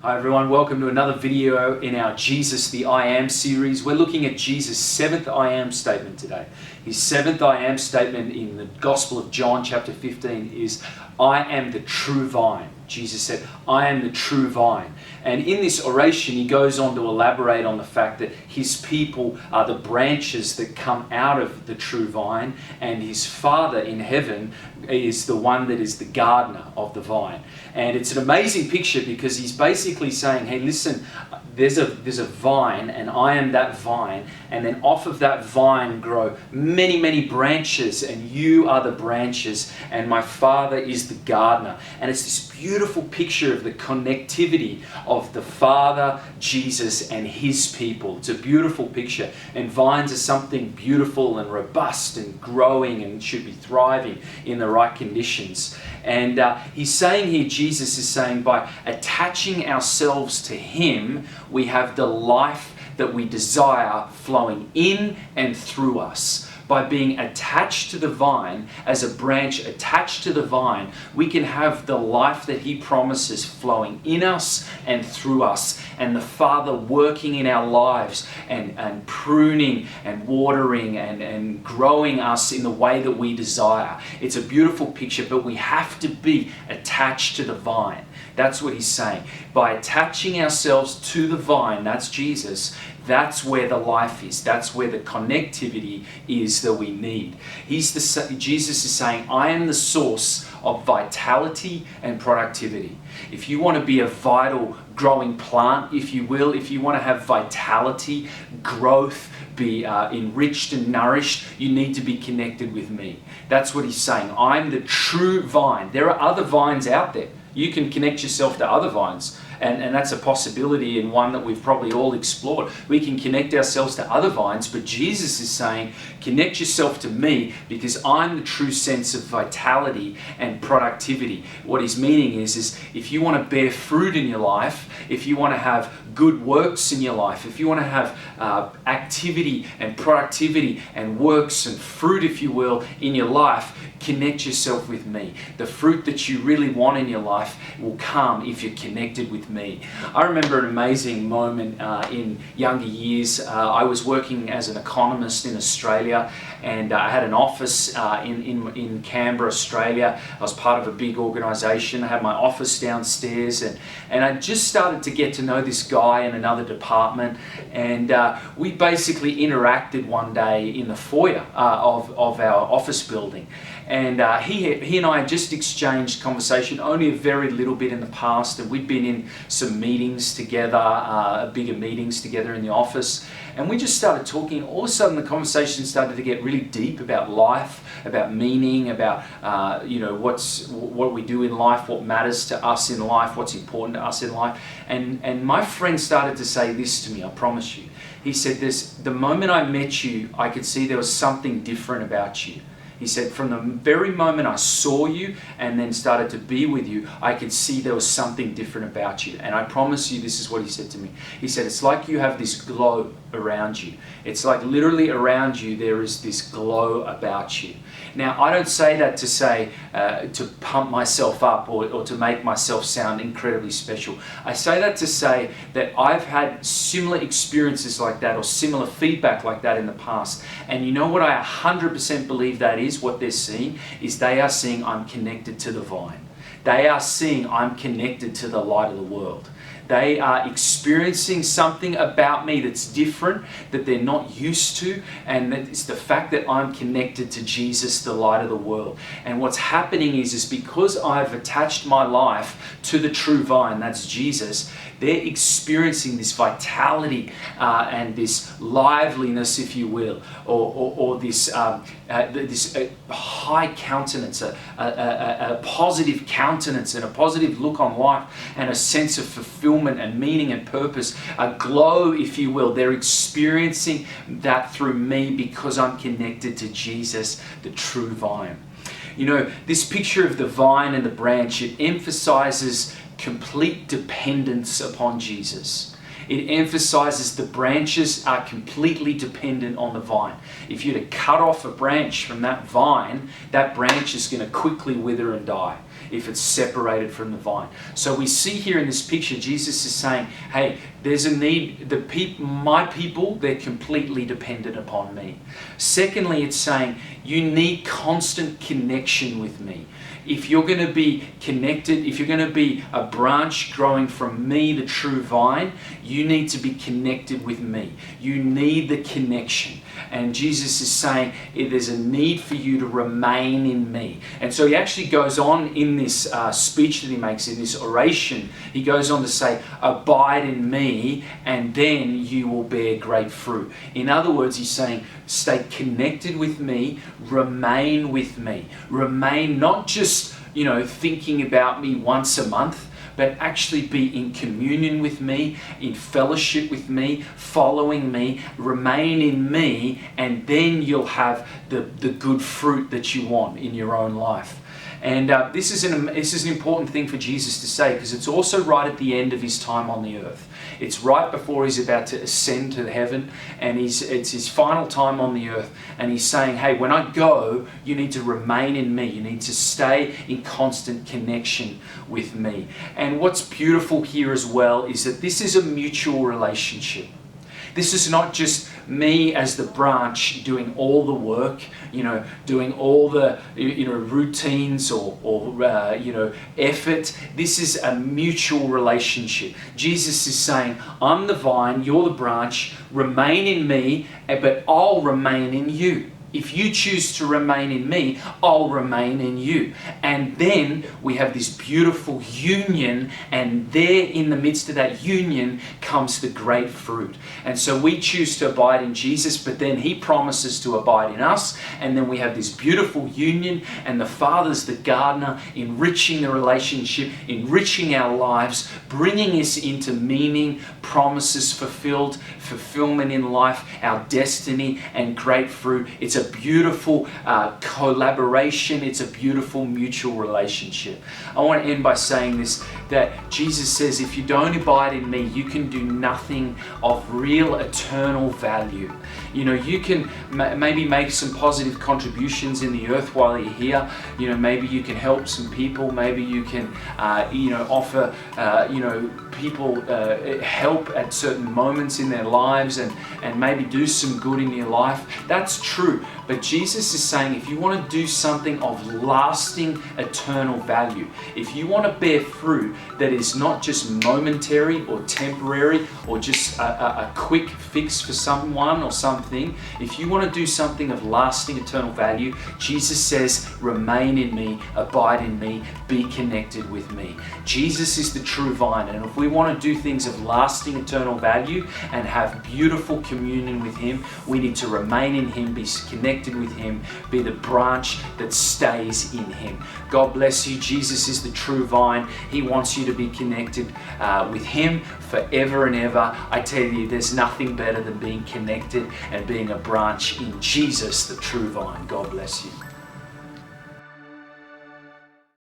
Hi everyone, welcome to another video in our Jesus the I Am series. We're looking at Jesus' seventh I Am statement today. His seventh I Am statement in the Gospel of John chapter 15 is, I am the true vine. Jesus said, I am the true vine. And in this oration, he goes on to elaborate on the fact that his people are the branches that come out of the true vine, and his Father in heaven is the one that is the gardener of the vine. And it's an amazing picture because he's basically saying, hey, listen, there's a vine, and I am that vine, and then off of that vine grow many, many branches, and you are the branches, and my Father is the gardener. And it's this beautiful picture of the connectivity of the Father, Jesus, and his people. It's a beautiful picture. And vines are something beautiful and robust and growing and should be thriving in the right conditions. And he's saying here, Jesus is saying, by attaching ourselves to him, we have the life that we desire flowing in and through us. By being attached to the vine, as a branch attached to the vine, we can have the life that he promises flowing in us and through us, and the Father working in our lives and pruning and watering and growing us in the way that we desire. It's a beautiful picture, but we have to be attached to the vine. That's what he's saying. By attaching ourselves to the vine, that's Jesus, that's where the life is. That's where the connectivity is that we need. Jesus is saying, I am the source of vitality and productivity. If you want to be a vital growing plant, if you will, if you want to have vitality, growth, be enriched and nourished, you need to be connected with me. That's what he's saying. I'm the true vine. There are other vines out there. You can connect yourself to other vines. And that's a possibility, and one that we've probably all explored. We can connect ourselves to other vines, but Jesus is saying, connect yourself to me because I'm the true sense of vitality and productivity. What he's meaning is if you want to bear fruit in your life, if you want to have good works in your life, if you want to have activity and productivity and works and fruit, if you will, in your life, connect yourself with me. The fruit that you really want in your life will come if you're connected with me. I remember an amazing moment in younger years. I was working as an economist in Australia, and I had an office in Canberra, Australia. I was part of a big organisation. I had my office downstairs, and I just started to get to know this guy in another department, and we basically interacted one day in the foyer of our office building. And he and I had just exchanged conversation only a very little bit in the past, and we'd been in some meetings together, bigger meetings together in the office, and we just started talking. All of a sudden the conversation started to get really deep about life, about meaning, about what we do in life, what matters to us in life, what's important to us in life. And my friend started to say this to me, I promise you. He said this, the moment I met you, I could see there was something different about you. He said, from the very moment I saw you and then started to be with you, I could see there was something different about you. And I promise you, this is what he said to me. He said, it's like you have this glow around you. It's like literally around you there is this glow about you. Now, I don't say that to say, to pump myself up or to make myself sound incredibly special. I say that to say that I've had similar experiences like that or similar feedback like that in the past. And you know what I 100% believe that is? What they're seeing is they are seeing I'm connected to the vine. They are seeing I'm connected to the light of the world. They are experiencing something about me that's different, that they're not used to, and it's the fact that I'm connected to Jesus, the light of the world. And what's happening is because I've attached my life to the true vine, that's Jesus, they're experiencing this vitality and this liveliness, if you will, or this high countenance, a positive countenance and a positive look on life and a sense of fulfillment and meaning and purpose, a glow, if you will. They're experiencing that through me because I'm connected to Jesus, the true vine. You know, this picture of the vine and the branch, it emphasizes complete dependence upon Jesus. It emphasizes the branches are completely dependent on the vine. If you're to cut off a branch from that vine, that branch is going to quickly wither and die if it's separated from the vine. So we see here in this picture, Jesus is saying, hey, there's a need. My people, they're completely dependent upon me. Secondly, it's saying you need constant connection with me. If you're going to be connected, if you're going to be a branch growing from me, the true vine, you need to be connected with me. You need the connection. And Jesus is saying there's a need for you to remain in me. And so he actually goes on in this speech that he makes, in this oration, he goes on to say, abide in me and then you will bear great fruit. In other words, he's saying, stay connected with me, remain with me. Remain not just, thinking about me once a month, but actually be in communion with me, in fellowship with me, following me, remain in me, and then you'll have the good fruit that you want in your own life. And this is an important thing for Jesus to say, because it's also right at the end of his time on the earth. It's right before he's about to ascend to heaven, and it's his final time on the earth. And he's saying, hey, when I go, you need to remain in me. You need to stay in constant connection with me. And what's beautiful here as well is that this is a mutual relationship. This is not just me as the branch doing all the work, doing all the routines or effort. This is a mutual relationship. Jesus is saying, I'm the vine, you're the branch, remain in me, but I'll remain in you. If you choose to remain in me, I'll remain in you. And then we have this beautiful union, and there in the midst of that union comes the great fruit. And so we choose to abide in Jesus, but then he promises to abide in us, and then we have this beautiful union, and the Father's the gardener, enriching the relationship, enriching our lives, bringing us into meaning, promises fulfilled, fulfillment in life, our destiny, and great fruit. It's a beautiful collaboration. It's a beautiful mutual relationship. I want to end by saying this, that Jesus says, if you don't abide in me, you can do nothing of real eternal value. You can maybe make some positive contributions in the earth while you're here. Maybe you can help some people. Maybe you can, offer, people help at certain moments in their lives and maybe do some good in your life. That's true. But Jesus is saying, if you want to do something of lasting eternal value, if you want to bear fruit that is not just momentary or temporary or just a quick fix for someone or something, if you want to do something of lasting eternal value, Jesus says, remain in me, abide in me, be connected with me. Jesus is the true vine, and if we want to do things of lasting eternal value and have beautiful communion with him, we need to remain in him, be connected with him, be the branch that stays in him. God bless you. Jesus is the true vine. He wants you to be connected with him forever and ever. I tell you, there's nothing better than being connected and being a branch in Jesus, the true vine. God bless you.